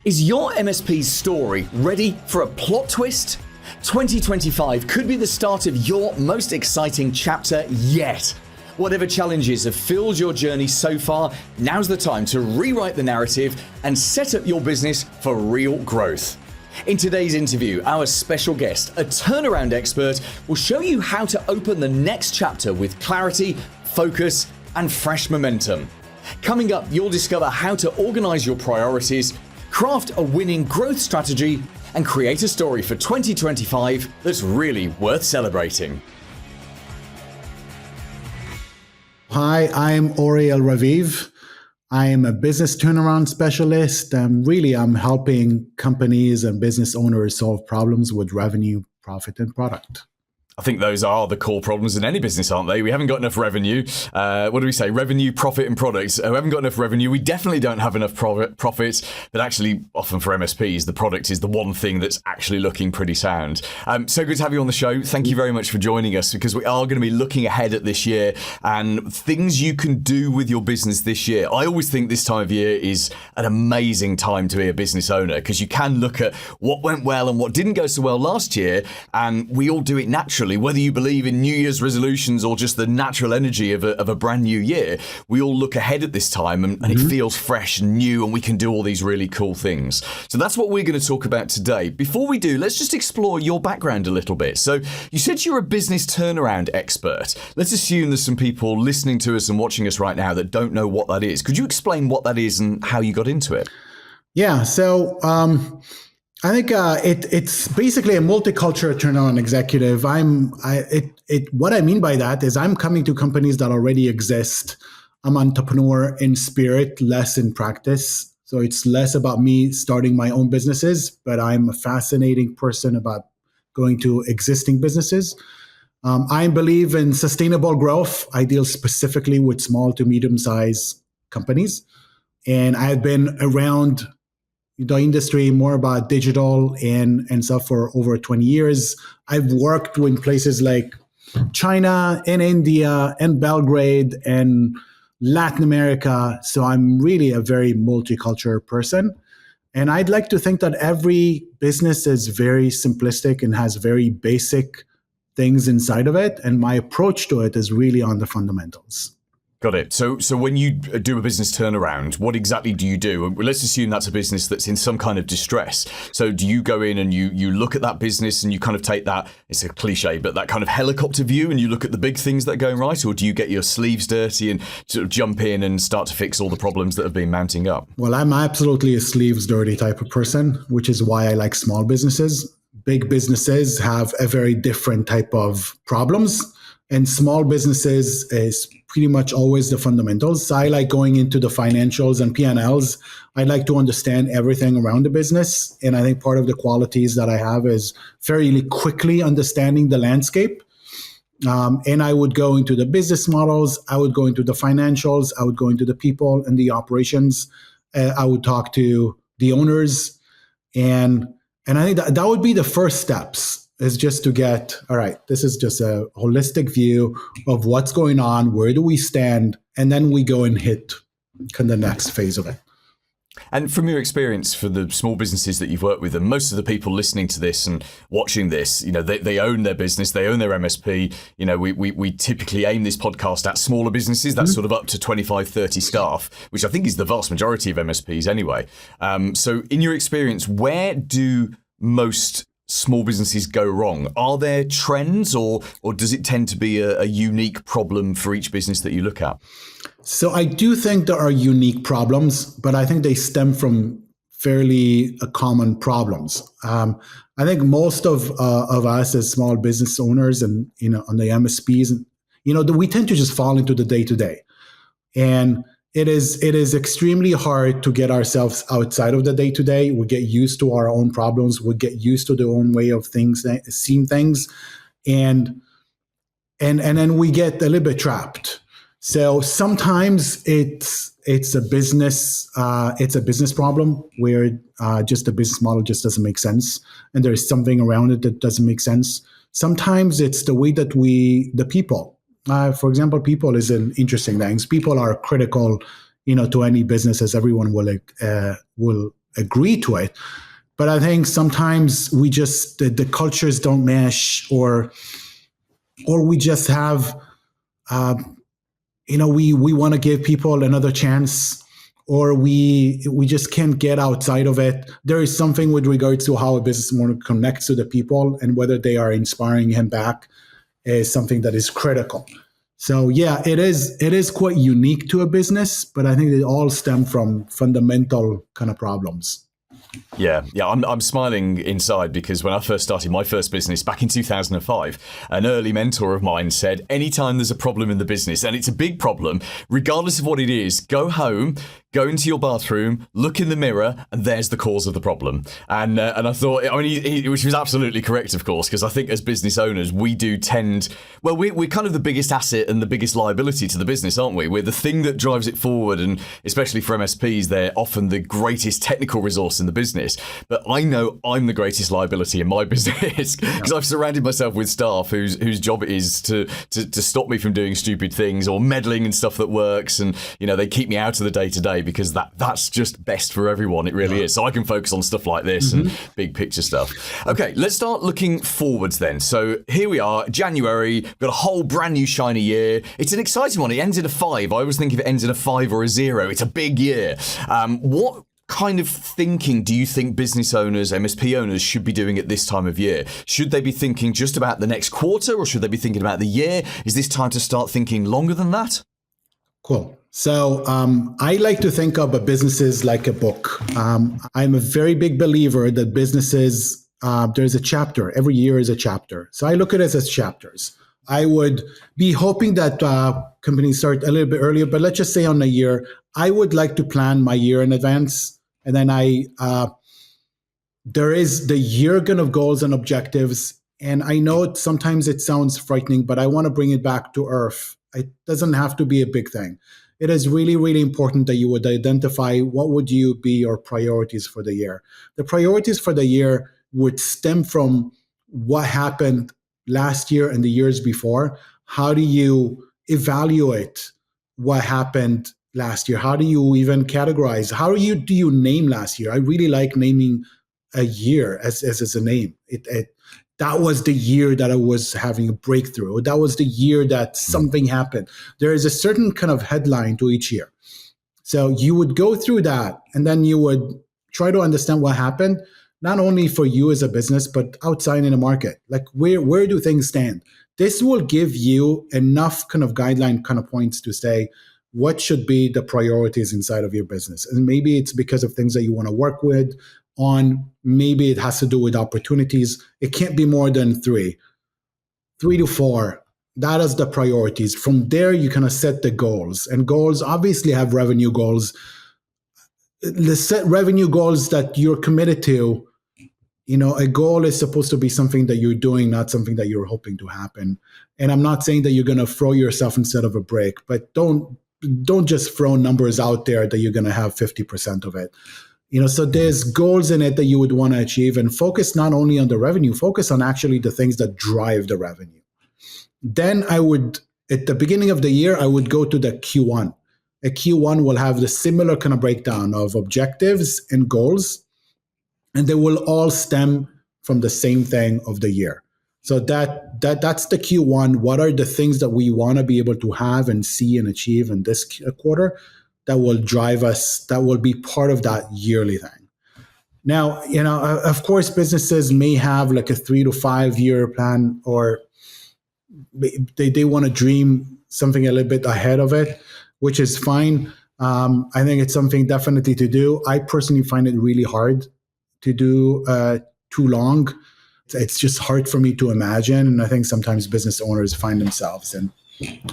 Is your MSP's story ready for a plot twist? 2025 could be the start of your most exciting chapter yet. Whatever challenges have filled your journey so far, now's the time to rewrite the narrative and set up your business for real growth. In today's interview, our special guest, a turnaround expert, will show you how to open the next chapter with clarity, focus, and fresh momentum. Coming up, you'll discover how to organize your priorities, craft a winning growth strategy, and create a story for 2025 that's really worth celebrating. Hi, I'm Ori Elraviv. I am a business turnaround specialist. I'm helping companies and business owners solve problems with revenue, profit, and product. I think those are the core problems in any business, aren't they? We haven't got enough revenue. What do we say? Revenue, profit, and products. We haven't got enough revenue. We definitely don't have enough profits. But actually, often for MSPs, the product is the one thing that's actually looking pretty sound. So good to have you on the show. Thank you very much for joining us, because we are going to be looking ahead at this year and things you can do with your business this year. I always think this time of year is an amazing time to be a business owner, because you can look at what went well and what didn't go so well last year, and we all do it naturally. Whether you believe in New Year's resolutions or just the natural energy of a brand new year, we all look ahead at this time and it feels fresh and new, and we can do all these really cool things. So that's what we're going to talk about today. Before we do, let's just explore your background a little bit. So you said you're a business turnaround expert. Let's assume there's some people listening to us and watching us right now that don't know what that is. Could you explain what that is and how you got into it? Yeah, so I think it's basically a multicultural turnaround executive. What I mean by that is I'm coming to companies that already exist. I'm an entrepreneur in spirit, less in practice. So it's less about me starting my own businesses, but I'm a fascinating person about going to existing businesses. I believe in sustainable growth. I deal specifically with small to medium-sized companies. And I've been around the industry more about digital and stuff for over 20 years. I've worked in places like China and India and Belgrade and Latin America. So I'm really a very multicultural person. And I'd like to think that every business is very simplistic and has very basic things inside of it. And my approach to it is really on the fundamentals. Got it. So when you do a business turnaround, what exactly do you do? Let's assume that's a business that's in some kind of distress. So do you go in and you look at that business and you kind of take that, it's a cliche, but that kind of helicopter view, and you look at the big things that are going right? Or do you get your sleeves dirty and sort of jump in and start to fix all the problems that have been mounting up? Well, I'm absolutely a sleeves dirty type of person, which is why I like small businesses. Big businesses have a very different type of problems. And small businesses is pretty much always the fundamentals. So I like going into the financials and P&Ls. I like to understand everything around the business. And I think part of the qualities that I have is fairly quickly understanding the landscape. And I would go into the business models. I would go into the financials. I would go into the people and the operations. I would talk to the owners. And I think that would be the first steps. Is just to get, all right, this is just a holistic view of what's going on, where do we stand, and then we go and hit the next phase of it. And from your experience for the small businesses that you've worked with, and most of the people listening to this and watching this, they own their business, they own their MSP. We typically aim this podcast at smaller businesses, that's sort of up to 25, 30 staff, which I think is the vast majority of MSPs anyway. So in your experience, where do most small businesses go wrong? Are there trends, or does it tend to be a unique problem for each business that you look at? So I do think there are unique problems, but I think they stem from fairly common problems. I think most of us as small business owners and on the MSPs, we tend to just fall into the day-to-day. And it is extremely hard to get ourselves outside of the day-to-day. We get used to our own problems. We get used to the own way of seeing things. And then we get a little bit trapped. So sometimes it's a business problem where just the business model just doesn't make sense. And there's something around it that doesn't make sense. Sometimes it's the way that the people, for example, people is an interesting thing. People are critical, to any business, as everyone will agree to it. But I think sometimes we just the cultures don't mesh, or we just have we want to give people another chance, or we just can't get outside of it. There is something with regards to how a business owner connects to the people and whether they are inspiring him back is something that is critical. So yeah, it is quite unique to a business, but I think they all stem from fundamental kind of problems. Yeah, I'm smiling inside because when I first started my first business back in 2005, an early mentor of mine said, anytime there's a problem in the business, and it's a big problem, regardless of what it is, go home, go into your bathroom, look in the mirror, and there's the cause of the problem. And I thought, which was absolutely correct, of course, because I think as business owners, we do tend, we're kind of the biggest asset and the biggest liability to the business, aren't we? We're the thing that drives it forward, and especially for MSPs, they're often the greatest technical resource in the business. But I know I'm the greatest liability in my business because I've surrounded myself with staff whose job it is to stop me from doing stupid things or meddling in stuff that works, and they keep me out of the day-to-day because that's just best for everyone. It really is. So I can focus on stuff like this and big picture stuff. Okay, let's start looking forwards then. So here we are, January, we've got a whole brand new shiny year. It's an exciting one. It ends in a 5. I always think if it ends in a 5 or a 0, it's a big year. What kind of thinking do you think business owners, MSP owners should be doing at this time of year? Should they be thinking just about the next quarter, or should they be thinking about the year? Is this time to start thinking longer than that? Cool. So I like to think of businesses like a book. I'm a very big believer that businesses, there's a chapter. Every year is a chapter. So I look at it as chapters. I would be hoping that companies start a little bit earlier, but let's just say on a year, I would like to plan my year in advance. And then there is the year kind of goals and objectives. And I know sometimes it sounds frightening, but I want to bring it back to earth. It doesn't have to be a big thing. It is really, really important that you would identify what would you be your priorities for the year. The priorities for the year would stem from what happened last year and the years before. How do you evaluate what happened last year? How do you even categorize? How do you name last year? I really like naming a year as a name. That was the year that I was having a breakthrough. That was the year that something happened. There is a certain kind of headline to each year. So you would go through that, and then you would try to understand what happened, not only for you as a business, but outside in the market. Like where do things stand? This will give you enough kind of guideline kind of points to say, what should be the priorities inside of your business? And maybe it's because of things that you want to work with on. Maybe it has to do with opportunities. It can't be more than 3 to 4. That is the priorities. From there, you kind of set the goals. And goals obviously have revenue goals. Let's set revenue goals that you're committed to. A goal is supposed to be something that you're doing, not something that you're hoping to happen. And I'm not saying that you're going to throw yourself instead of a brick, but don't just throw numbers out there that you're going to have 50% of it. So there's goals in it that you would want to achieve, and focus not only on the revenue, focus on actually the things that drive the revenue. Then at the beginning of the year, I would go to the Q1. A Q1 will have the similar kind of breakdown of objectives and goals, and they will all stem from the same thing of the year. So that's the Q1. What are the things that we want to be able to have and see and achieve in this quarter that will drive us, that will be part of that yearly thing? Now, of course, businesses may have like a 3 to 5 year plan, or they want to dream something a little bit ahead of it, which is fine. I think it's something definitely to do. I personally find it really hard to do too long. It's just hard for me to imagine. And I think sometimes business owners find themselves in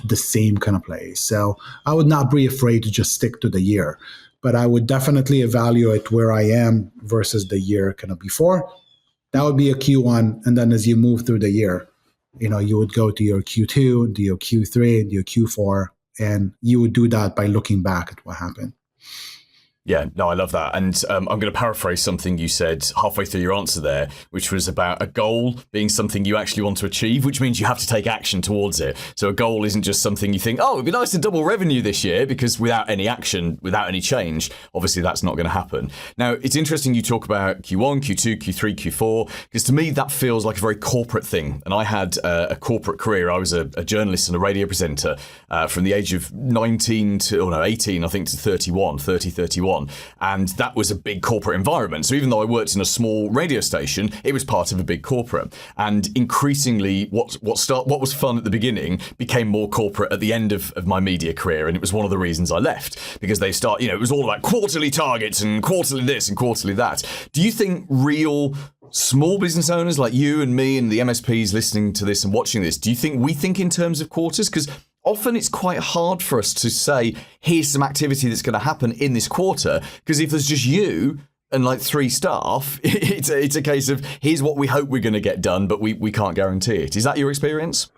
the same kind of place. So I would not be afraid to just stick to the year, but I would definitely evaluate where I am versus the year kind of before. That would be a Q1. And then as you move through the year, you would go to your Q2, to your Q3, to your Q4, and you would do that by looking back at what happened. Yeah, no, I love that. And I'm going to paraphrase something you said halfway through your answer there, which was about a goal being something you actually want to achieve, which means you have to take action towards it. So a goal isn't just something you think, oh, it'd be nice to double revenue this year, because without any action, without any change, obviously that's not going to happen. Now, it's interesting you talk about Q1, Q2, Q3, Q4, because to me, that feels like a very corporate thing. And I had a corporate career. I was a journalist and a radio presenter from the age of 18, I think, to 31. And that was a big corporate environment. So even though I worked in a small radio station, it was part of a big corporate. And increasingly, what was fun at the beginning became more corporate at the end of my media career. And it was one of the reasons I left, because it was all about quarterly targets and quarterly this and quarterly that. Do you think real small business owners like you and me and the MSPs listening to this and watching this, do you think we think in terms of quarters? Because often it's quite hard for us to say, here's some activity that's going to happen in this quarter, because if there's just you and like 3 staff, it's a case of, here's what we hope we're going to get done, but we can't guarantee it. Is that your experience?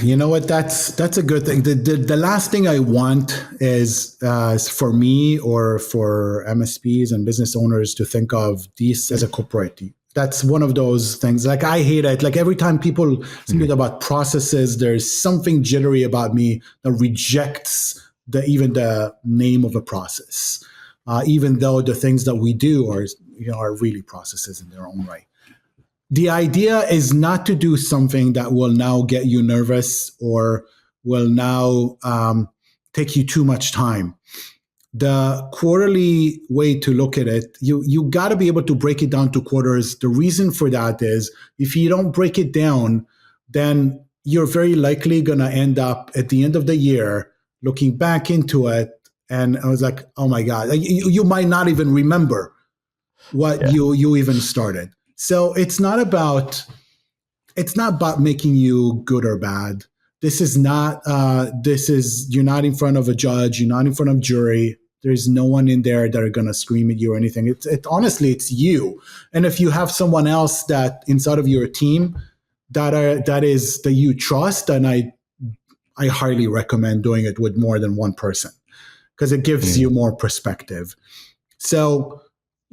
You know what? That's a good thing. The last thing I want is for me or for MSPs and business owners to think of this as a corporate. That's one of those things. Like, I hate it. Like, every time people speak about processes, there's something jittery about me that rejects even the name of a process, even though the things that we do are really processes in their own right. The idea is not to do something that will now get you nervous or will now take you too much time. The quarterly way to look at it, you got to be able to break it down to quarters. The reason for that is, if you don't break it down, then you're very likely going to end up at the end of the year looking back into it. And I was like, oh my God, you might not even remember what you even started. So it's not about making you good or bad. You're not in front of a judge. You're not in front of jury. There's no one in there that are going to scream at you or anything. Honestly, it's you. And if you have someone else that inside of your team that you trust, then I highly recommend doing it with more than one person, because it gives you more perspective. So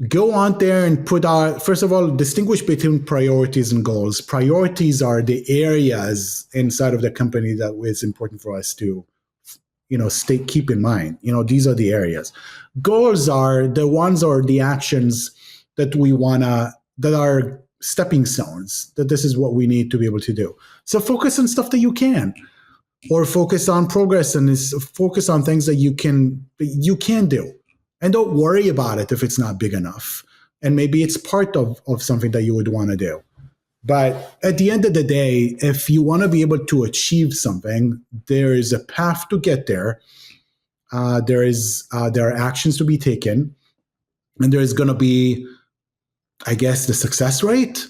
go on there and first of all, distinguish between priorities and goals. Priorities are the areas inside of the company that is important for us to, keep in mind. These are the areas. Goals are the ones or the actions that that are stepping stones, that this is what we need to be able to do. So focus on stuff that you can, or focus on progress and focus on things that you can do. And don't worry about it if it's not big enough. And maybe it's part of something that you would want to do. But at the end of the day, if you want to be able to achieve something, there is a path to get there. There are actions to be taken. And there's going to be, I guess, the success rate.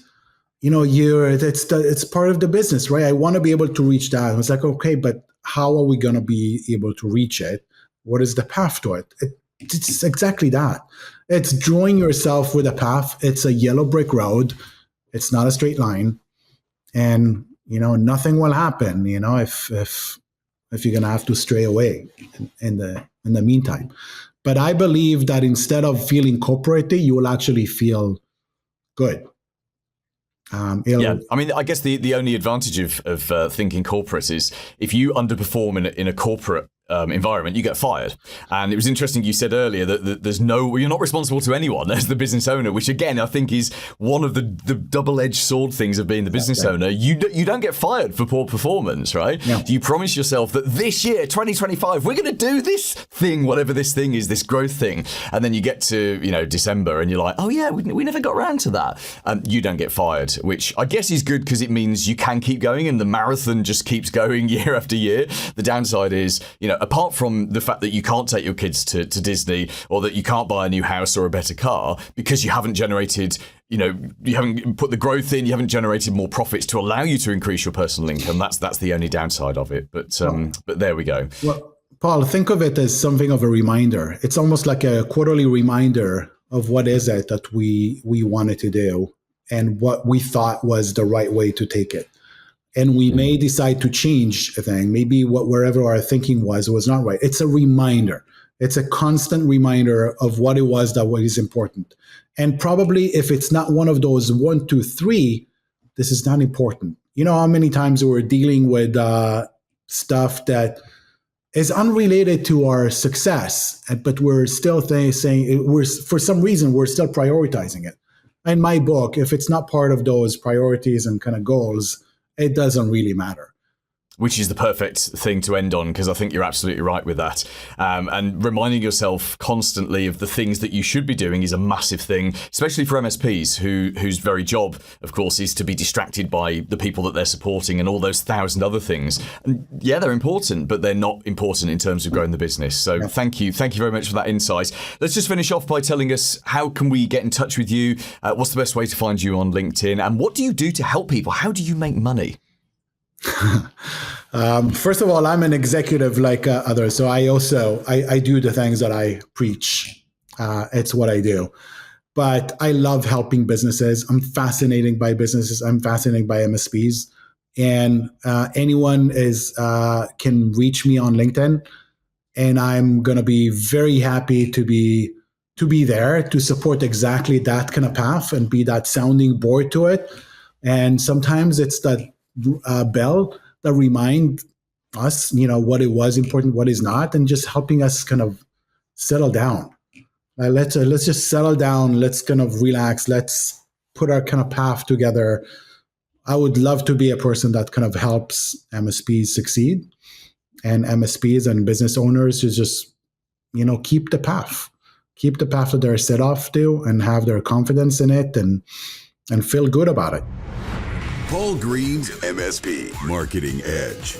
It's part of the business, right? I want to be able to reach that. I was like, okay, but how are we going to be able to reach it? What is the path to it? It's exactly that. It's drawing yourself with a path. It's a yellow brick road. It's not a straight line. And, nothing will happen, if you're going to have to stray away in the meantime. But I believe that instead of feeling corporate, you will actually feel good. I mean, I guess the only advantage of thinking corporate is, if you underperform in a corporate environment, you get fired. And it was interesting you said earlier that you're not responsible to anyone as the business owner, which again I think is one of the double-edged sword things of being the business owner. You don't get fired for poor performance, right? Yeah. You promise yourself that this year, 2025, we're going to do this thing, whatever this thing is, this growth thing, and then you get to December and you're like, oh yeah, we never got around to that. You don't get fired, which I guess is good, because it means you can keep going and the marathon just keeps going year after year. The downside is, apart from the fact that you can't take your kids to Disney, or that you can't buy a new house or a better car because you haven't generated, you haven't put the growth in, you haven't generated more profits to allow you to increase your personal income. That's the only downside of it. But there we go. Well, Paul, think of it as something of a reminder. It's almost like a quarterly reminder of what is it that we wanted to do and what we thought was the right way to take it. And we may decide to change a thing. Maybe wherever our thinking was not right. It's a reminder. It's a constant reminder of what it was that was important. And probably if it's not one of those 1, 2, 3, this is not important. You know how many times we're dealing with stuff that is unrelated to our success, but we're still saying for some reason we're still prioritizing it. In my book, if it's not part of those priorities and kind of goals, it doesn't really matter. Which is the perfect thing to end on, because I think you're absolutely right with that. And reminding yourself constantly of the things that you should be doing is a massive thing, especially for MSPs whose very job, of course, is to be distracted by the people that they're supporting and all those 1,000 other things. And yeah, they're important, but they're not important in terms of growing the business. So Thank you very much for that insight. Let's just finish off by telling us, how can we get in touch with you? What's the best way to find you on LinkedIn? And what do you do to help people? How do you make money? First of all, I'm an executive like others, so I do the things that I preach. It's what I do. But I love helping businesses. I'm fascinated by businesses. I'm fascinated by MSPs, and anyone can reach me on LinkedIn, and I'm gonna be very happy to be there to support exactly that kind of path and be that sounding board to it. And sometimes it's that bell that remind us, what it was important, what is not, and just helping us kind of settle down. Let's just settle down. Let's kind of relax. Let's put our kind of path together. I would love to be a person that kind of helps MSPs succeed, and MSPs and business owners to just, keep the path that they're set off to, and have their confidence in it and feel good about it. Paul Green's MSP Marketing Edge.